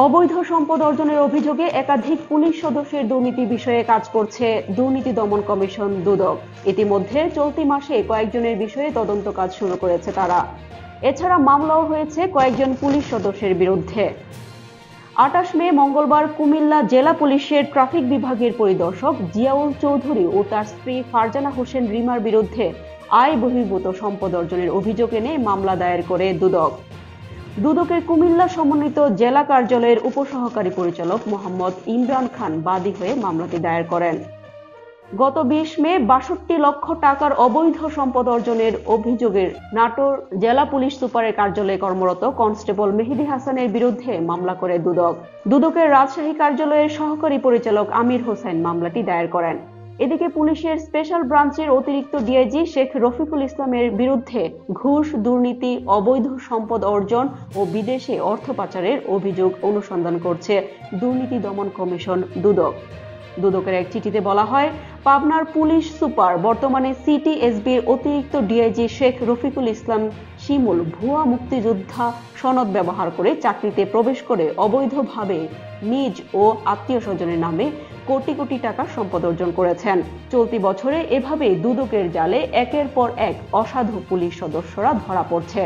অবৈধ সম্পদ অর্জনের অভিযোগে একাধিক পুলিশ সদস্যের দুর্নীতি বিষয়ে কাজ করছে দুর্নীতি দমন কমিশন দুদক। ইতিমধ্যে চলতি মাসে কয়েকজনের বিষয়ে তদন্ত কাজ শুরু করেছে তারা। এছাড়া মামলাও হয়েছে কয়েকজন পুলিশ সদস্যের বিরুদ্ধে। ২৮ মে মঙ্গলবার কুমিল্লা জেলা পুলিশের ট্রাফিক বিভাগের পরিদর্শক জিয়াউল চৌধুরী ও তার স্ত্রী ফারজানা হোসেন রিমার বিরুদ্ধে আয় বহির্ভূত সম্পদ অর্জনের অভিযোগ এনে মামলা দায়ের করে দুদক। দুদকের কুমিল্লা সমন্বিত জেলা কার্যালয়ের উপসহকারী পরিচালক মোহাম্মদ ইমরান খান বাদী হয়ে মামলাটি দায়ের করেন। গত ২০ মে ৬২ লক্ষ টাকার অবৈধ সম্পদ অর্জনের অভিযোগের নাটোর জেলা পুলিশ সুপারের কার্যালয়ে কর্মরত কনস্টেবল মেহেদী হাসানের বিরুদ্ধে মামলা করে দুদক। দুদকের রাজশাহী কার্যালয়ের সহকারী পরিচালক আমির হোসেন মামলাটি দায়ের করেন। এদিকে পুলিশের স্পেশাল ব্রাঞ্চের অতিরিক্ত ডিআইজি শেখ রফিকুল ইসলামের বিরুদ্ধে ঘুষ, দুর্নীতি, অবৈধ সম্পদ অর্জন ও বিদেশে অর্থ পাচারের অভিযোগ অনুসন্ধান করছে দুর্নীতি দমন কমিশন দুদক। দুদকের এক চিঠিতে বলা হয়, পাবনার পুলিশ সুপার বর্তমানে সিটিএসবির অতিরিক্ত ডিআইজি শেখ রফিকুল ইসলাম শিমুল ভুয়া মুক্তিযোদ্ধা সনদ ব্যবহার করে চাকরিতে প্রবেশ করে অবৈধভাবে নিজ ও আত্মীয় স্বজনের নামে কোটি কোটি টাকা সম্পদ অর্জন করেছেন। চলতি বছরে এভাবে দুদকের জালে একের পর এক অসাধু পুলিশ সদস্যরা ধরা পড়ছে।